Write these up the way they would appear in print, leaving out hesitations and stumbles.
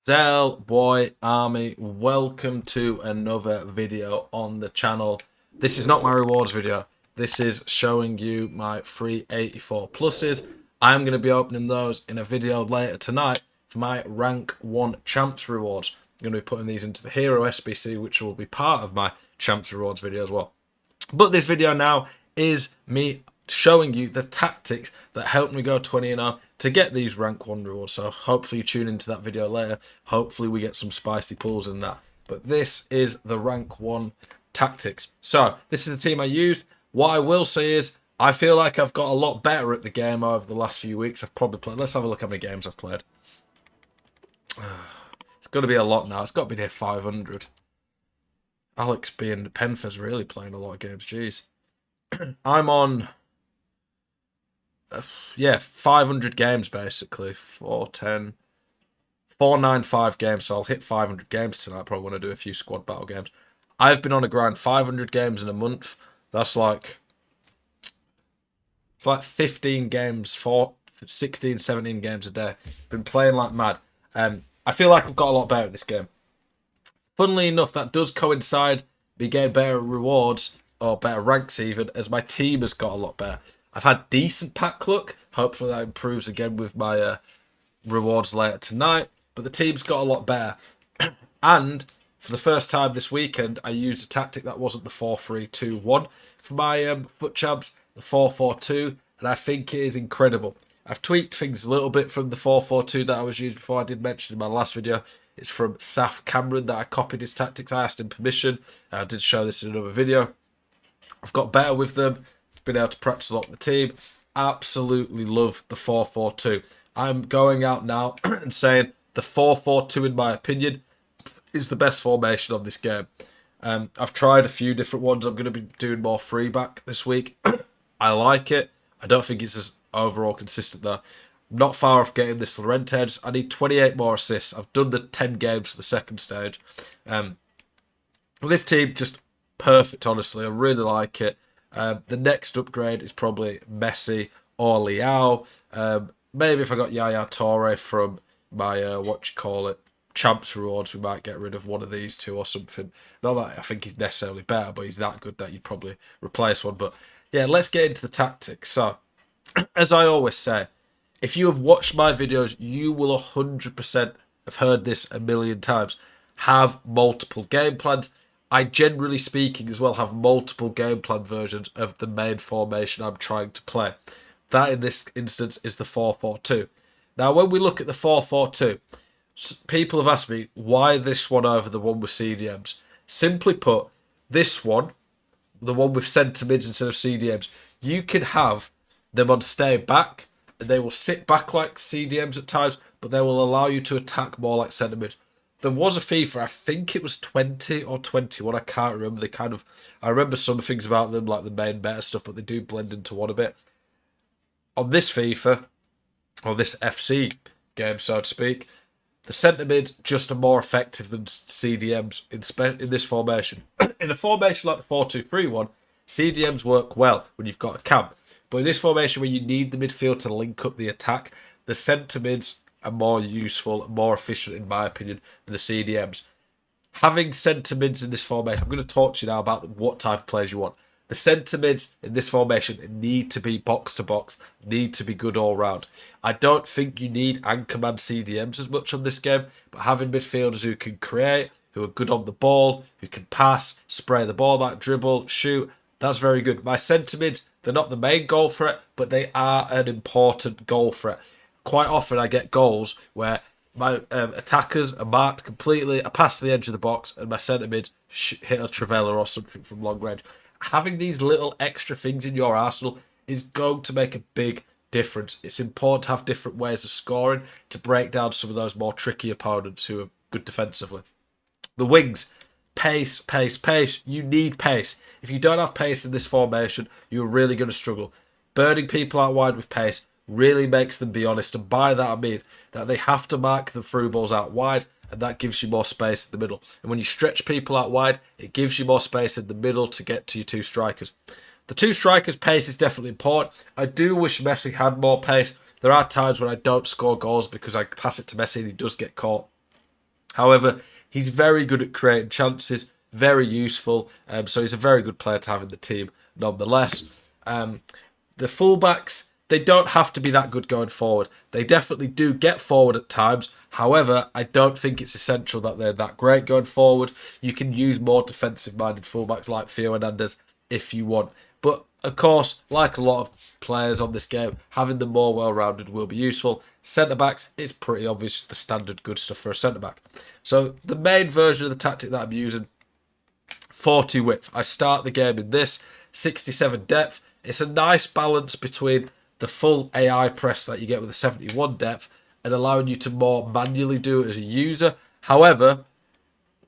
Zel boy army, welcome to another video on the channel. This is not my rewards video. This is showing you my free 84 pluses. I'm going to be opening those in a video later tonight for my rank 1 champs rewards. I'm going to be putting these into the hero SBC, which will be part of my champs rewards video as well. But this video now is me showing you the tactics that helped me go 20-0 to get these rank 1 rewards. So hopefully you tune into that video later. Hopefully we get some spicy pulls in that. But this is the rank 1 tactics. So this is the team I used. What I will say is I feel like I've got a lot better at the game over the last few weeks. I've probably played. Let's have a look how many games I've played. It's got to be a lot now. It's got to be near 500. Alex being Penfez really playing a lot of games. Jeez. I'm on, 500 games basically. 410, 495 games. So I'll hit 500 games tonight. Probably want to do a few squad battle games. I've been on a grind 500 games in a month. That's like, it's like 15 games, 16, 17 games a day. Been playing like mad. I feel like I've got a lot better at this game. Funnily enough, that does coincide me getting better rewards, or better ranks even, as my team has got a lot better. I've had decent pack luck. Hopefully that improves again with my rewards later tonight. But the team's got a lot better. And for the first time this weekend, I used a tactic that wasn't the 4-3-2-1 for my foot champs, the 4-4-2, and I think it is incredible. I've tweaked things a little bit from the 4-4-2 that I was using before. I did mention in my last video. It's from Saf Cameron that I copied his tactics. I asked him permission. I did show this in another video. I've got better with them. Been able to practice a lot with the team. Absolutely love the 4-4-2. I'm going out now and saying the 4-4-2, in my opinion, is the best formation on this game. I've tried a few different ones. I'm going to be doing more free back this week. I like it. I don't think it's as overall consistent though. I'm not far off getting this Lorente. I need 28 more assists. I've done the 10 games for the second stage. This team, just perfect, honestly. I really like it. The next upgrade is probably Messi or Leao. Maybe if I got Yaya Toure from my, champs rewards, we might get rid of one of these two or something. Not that I think he's necessarily better, but he's that good that you'd probably replace one. But yeah, let's get into the tactics. So, as I always say, if you have watched my videos, you will 100% have heard this a million times. Have multiple game plans. I, generally speaking, as well have multiple game plan versions of the main formation I'm trying to play. That, in this instance, is the 4-4-2. Now, when we look at the 4-4-2, people have asked me why this one over the one with CDMs. Simply put, this one, the one with centre mids instead of CDMs, you can have them on stay back, and they will sit back like CDMs at times, but they will allow you to attack more like centre mid. There was a FIFA, I think it was 20 or 21, I can't remember. I remember some things about them, like the main meta stuff, but they do blend into one a bit. On this FIFA, or this FC game, so to speak, the centre mid just are more effective than CDMs in this formation. In a formation like the 4-2-3-1, CDMs work well when you've got a camp. But in this formation where you need the midfield to link up the attack, the centre mids are more useful and more efficient, in my opinion, than the CDMs. Having centre mids in this formation, I'm going to talk to you now about what type of players you want. The centre mids in this formation need to be box to box, need to be good all round. I don't think you need anchorman CDMs as much on this game, but having midfielders who can create, who are good on the ball, who can pass, spray the ball back, dribble, shoot, that's very good. My centre mids, they're not the main goal threat, but they are an important goal threat. Quite often I get goals where my attackers are marked completely, I pass to the edge of the box, and my centre mid hit a Trivela or something from long range. Having these little extra things in your arsenal is going to make a big difference. It's important to have different ways of scoring to break down some of those more tricky opponents who are good defensively. The wings, pace, pace, pace. You need pace. If you don't have pace in this formation, you're really going to struggle. Burning people out wide with pace really makes them be honest, and by that I mean that they have to mark the through balls out wide, and that gives you more space in the middle. And when you stretch people out wide, it gives you more space in the middle to get to your two strikers. The two strikers' pace is definitely important. I do wish Messi had more pace. There are times when I don't score goals because I pass it to Messi and he does get caught. However, he's very good at creating chances, very useful. So he's a very good player to have in the team nonetheless. The fullbacks, they don't have to be that good going forward. They definitely do get forward at times. However, I don't think it's essential that they're that great going forward. You can use more defensive-minded fullbacks like Theo Hernandez if you want. But, of course, like a lot of players on this game, having them more well-rounded will be useful. Centre-backs, it's pretty obvious the standard good stuff for a centre-back. So the main version of the tactic that I'm using, 40 width. I start the game in this, 67 depth. It's a nice balance between the full AI press that you get with a 71 depth and allowing you to more manually do it as a user. However,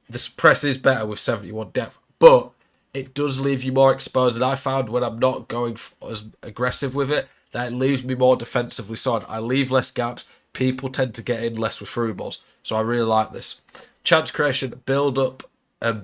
this press is better with 71 depth, but it does leave you more exposed. And I found when I'm not going as aggressive with it, that it leaves me more defensively solid. I leave less gaps. People tend to get in less with through balls. So I really like this. Chance creation, build up,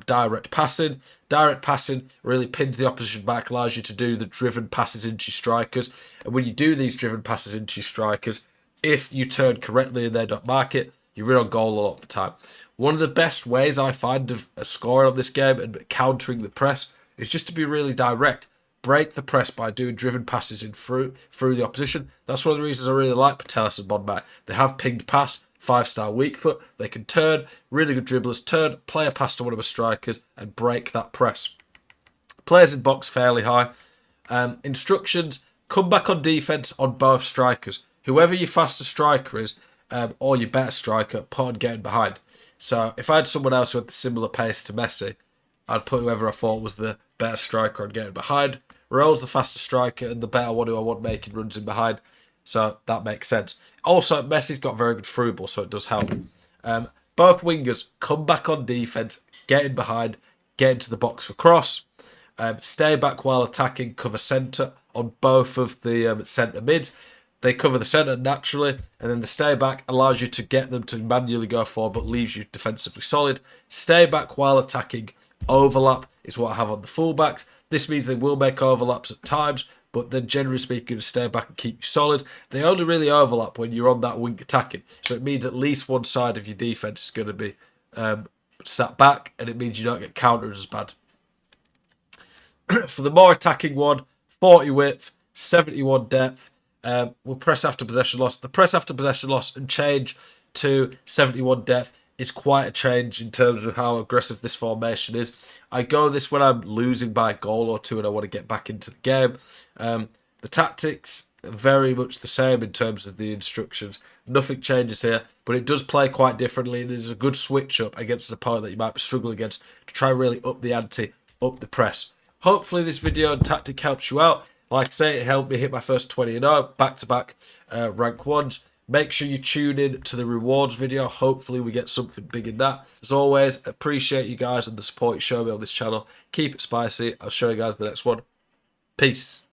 direct passing. Direct passing really pins the opposition back, allows you to do the driven passes into your strikers. And when you do these driven passes into your strikers, if you turn correctly and they don't mark it, you're in on goal a lot of the time. One of the best ways I find of scoring on this game and countering the press is just to be really direct. Break the press by doing driven passes in through the opposition. That's one of the reasons I really like Patelis and Monmouth. They have pinged pass, 5-star weak foot. They can turn, really good dribblers, turn, play a pass to one of the strikers and break that press. Players in box fairly high. Instructions, come back on defence on both strikers. Whoever your fastest striker is, or your better striker, put on getting behind. So if I had someone else who had the similar pace to Messi, I'd put whoever I thought was the better striker on getting behind. Raul's the fastest striker and the better one who I want making runs in behind. So that makes sense. Also, Messi's got very good through ball, so it does help. Both wingers come back on defence, get in behind, get into the box for cross. Stay back while attacking, cover centre on both of the centre mids. They cover the centre naturally, and then the stay back allows you to get them to manually go forward, but leaves you defensively solid. Stay back while attacking. Overlap is what I have on the fullbacks. This means they will make overlaps at times, but then generally speaking, stay back and keep you solid. They only really overlap when you're on that wing attacking. So it means at least one side of your defence is going to be sat back, and it means you don't get countered as bad. For the more attacking one, 40 width, 71 depth. We'll press after possession loss. The press after possession loss and change to 71 depth is quite a change in terms of how aggressive this formation is. I go this when I'm losing by a goal or two and I want to get back into the game. The tactics are very much the same in terms of the instructions. Nothing changes here, but it does play quite differently and it is a good switch up against an opponent that you might be struggling against to try and really up the ante, up the press. Hopefully this video and tactic helps you out. Like I say, it helped me hit my first 20-0, back-to-back rank 1s. Make sure you tune in to the rewards video. Hopefully we get something big in that. As always, appreciate you guys and the support you show me on this channel. Keep it spicy. I'll show you guys the next one. Peace.